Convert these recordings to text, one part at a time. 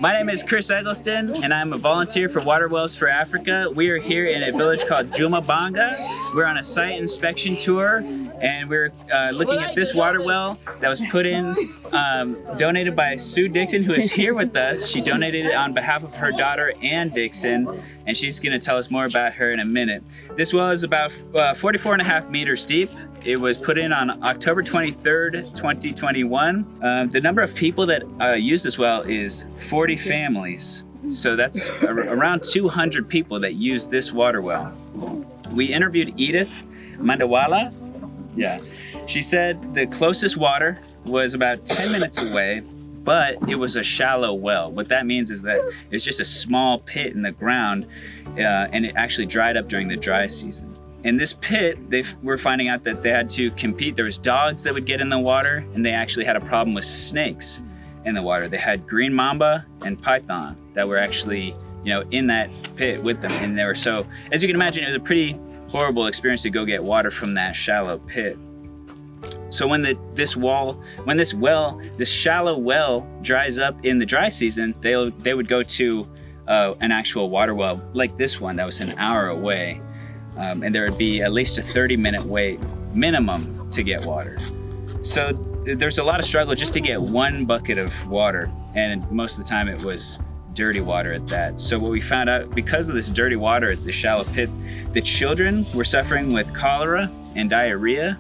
My name is Chris Eggleston, and I'm a volunteer for Water Wells for Africa. We are here in a village called Juma, Mb'anga. We're on a site inspection tour, and we're looking at this water well that was put in, donated by Sue Dickson, who is here with us. She donated it on behalf of her daughter, Ann Dickson, and she's going to tell us more about her in a minute. This well is about 44.5 meters deep. It was put in on October 23rd, 2021. The number of people that use this well is 40 families. So that's around 200 people that use this water well. We interviewed Edith Mandawala. Yeah. She said the closest water was about 10 minutes away, but it was a shallow well. What that means is that it's just a small pit in the ground, and it actually dried up during the dry season. In this pit, we're finding out that they had to compete. There was dogs that would get in the water, and they actually had a problem with snakes in the water. They had green mamba and python that were actually, in that pit with them. And they were so, as you can imagine, it was a pretty horrible experience to go get water from that shallow pit. So when this shallow well dries up in the dry season, they would go to an actual water well like this one that was an hour away. And there would be at least a 30-minute wait minimum to get water. So there's a lot of struggle just to get one bucket of water, and most of the time it was dirty water at that. So what we found out, because of this dirty water at the shallow pit, the children were suffering with cholera and diarrhea.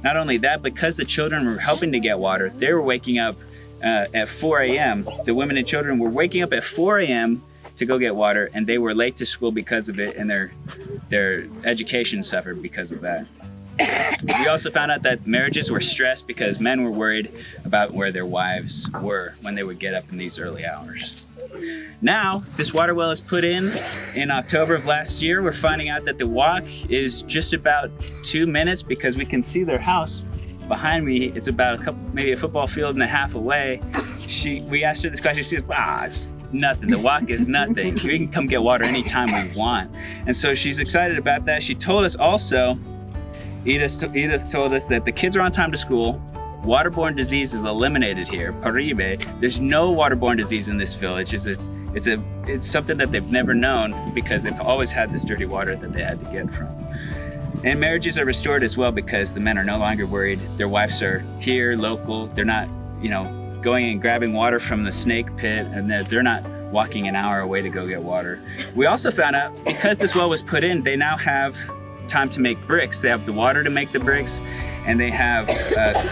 Not only that, because the children were helping to get water, they were waking up at 4 a.m. The women and children were waking up at 4 a.m. to go get water, and they were late to school because of it, and their education suffered because of that. We also found out that marriages were stressed because men were worried about where their wives were when they would get up in these early hours. Now, this water well is put in October of last year. We're finding out that the walk is just about 2 minutes because we can see their house behind me. It's about maybe a football field and a half away. We asked her this question. She says, it's nothing. The walk is nothing. We can come get water anytime we want. And so she's excited about that. She told us also, Edith told us that the kids are on time to school. Waterborne disease is eliminated here. Paribe. There's no waterborne disease in this village. It's something that they've never known because they've always had this dirty water that they had to get from. And marriages are restored as well because the men are no longer worried. Their wives are here, local. They're not, going and grabbing water from the snake pit, and they're not walking an hour away to go get water. We also found out, because this well was put in, they now have time to make bricks. They have the water to make the bricks, and they have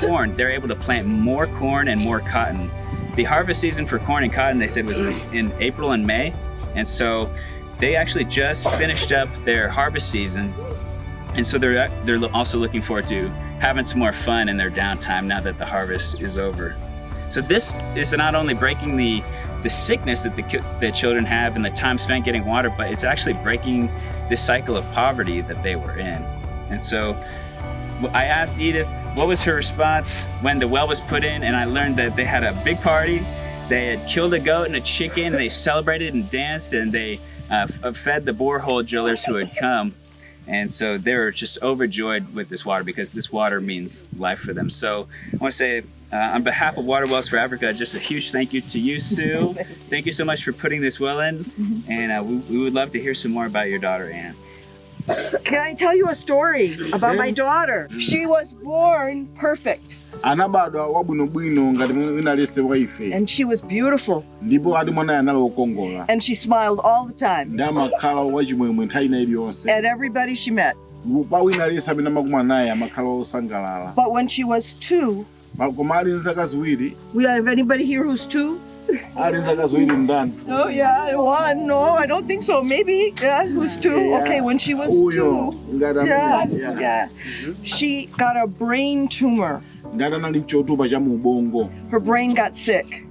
corn. They're able to plant more corn and more cotton. The harvest season for corn and cotton, they said, was in April and May, and so they actually just finished up their harvest season, and so they're also looking forward to having some more fun in their downtime now that the harvest is over. So this is not only breaking the sickness that the children have and the time spent getting water, but it's actually breaking this cycle of poverty that they were in. And so I asked Edith, what was her response when the well was put in? And I learned that they had a big party. They had killed a goat and a chicken, and they celebrated and danced, and they fed the borehole drillers who had come. And so they were just overjoyed with this water because this water means life for them. So I want to say, on behalf of Water Wells for Africa, just a huge thank you to you, Sue. Thank you so much for putting this well in. And we would love to hear some more about your daughter, Ann. Can I tell you a story about my daughter? She was born perfect. And she was beautiful. And she smiled all the time at everybody she met. But when she was 2, we have anybody here who's 2? Oh yeah, 1. No, I don't think so. Maybe, yeah, who's 2? Okay, when she was 2, yeah, she got a brain tumor. Her brain got sick.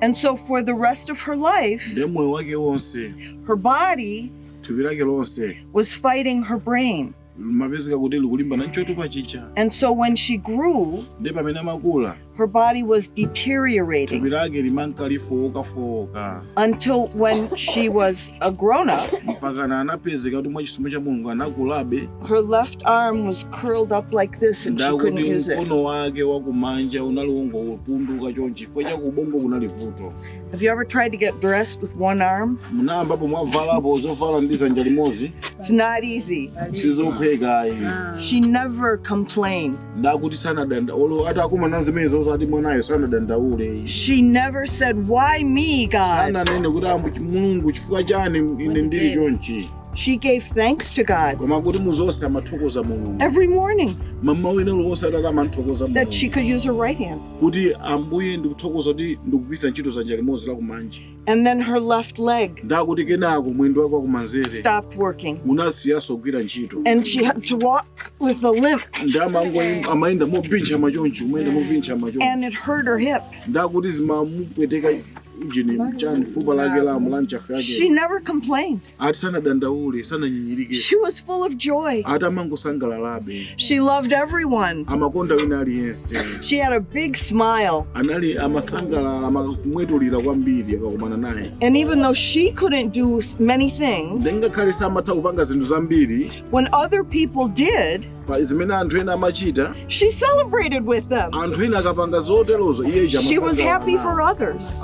And so for the rest of her life, her body was fighting her brain. And so when she grew, her body was deteriorating thupi lake limankalifowokafowoka until when she was a grown-up, mpakana anapezeka kuti mwa chisomo cha mulungu anakulabe her left arm was curled up like this and she couldn't ndakuti use it. mkono wake wakumanja unali wongopunduka chonchi chifukwa cha kubongo kunali vuto. Have you ever tried to get dressed with one arm? Munayambapo mwavalapo zovala ndi dzanja limodzi It's not easy. sizopheka She never complained. ndakuti sanadanda olo ati akumana zimene zozati mwanayo sanadandaule She never said, "Why me, God?" sananene kuti ambuchi mulungu chifukwa chani ine ndili chonchi. She gave thanks to God Koma kuti muzonse amathokoza mulungu every morning mama wina lonse atati amanthokoza that she mulungu could use her right hand. kuti ambuye ndikuthokoza kuti ndikugwisa ntchito dzanja limodzi lakumanja. And then her left leg Ndakuti kenako mwendo wake wakumanzere stopped working. unasiyaso kugwira ntchito. And she had to walk with a limp. Ndamango amayenda mopincha machonchi umayenda mopincha machonchi. And it hurt her hip. Ndakuti zimamupweteka chini chani fupa lake la mulanchafu She yake. never complained. Ati sanadandaule sananyinyirike. She was full of joy. Ati amangosangalalabe. She loved everyone. Amakonda wina aliyense. She had a big smile. Anali amasangalala amakumwetulira kwambiri akakumana naye. And even though she couldn't do many things, Ngakhale samatha kupanga zinthu zambiri when other people did, pa zimene anthu ena amachita, she celebrated with them. anthu ena akapanga zoterozo iye She was happy for others.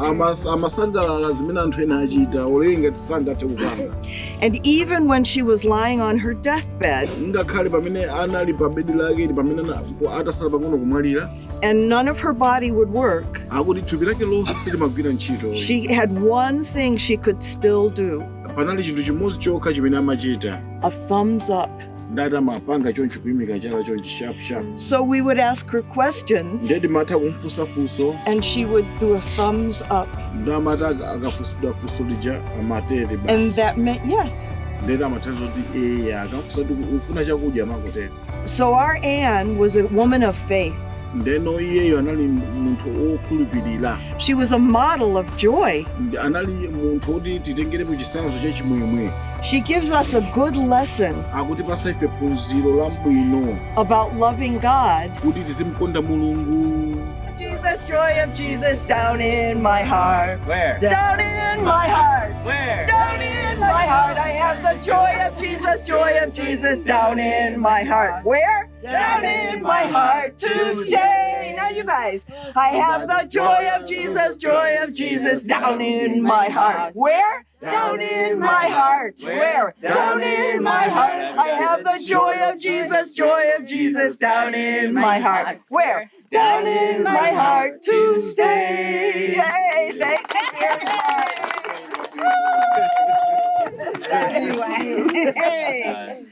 amasangalala zimene anthu ena achita olenga tisangathe kupanga. And even when she was lying on her deathbed Ngakhale pamene anali pa bedi lake pamene atasala pang'ono kumwalira and none of her body would work, akuti thupi lake lonse silimagwira ntchito. she had one thing she could still do: Panali chinthu chimodzi chokha chimene amachita a thumbs up. ndati amapanga chonchi kuyimika chala chonchi sharp sharp. So we would ask her questions Ndeti matha kumfunsafunso and she would do a thumbs up. ndamati akafusidwa funso lija amatere And basi. that meant yes. Ndeti amathandiza kuti eya akafunsa kuti ufuna chakudya amakutere. So our Anne was a woman of faith. Ndeno iyeyo anali munthu okhulupirira. She was a model of joy. Anali munthu oti titengerepo chitsanzo cha chimwemwe. She gives us a good lesson Akuti pasa ife phunziro labwino about loving God. kuti tizimukonda mulungu. Jesus, joy of Jesus down in my heart. Where? Down in my heart. Where? Down in my heart. I have the joy of Jesus down in my heart. Where? Down in my heart to stay. Now you guys. I have the joy of Jesus down in my heart. Where? Down in my heart. Where? Down in my heart. I have the joy of Jesus down in my heart. Where? Down in my heart to stay. Hey, thank you very much. Anyway, hey.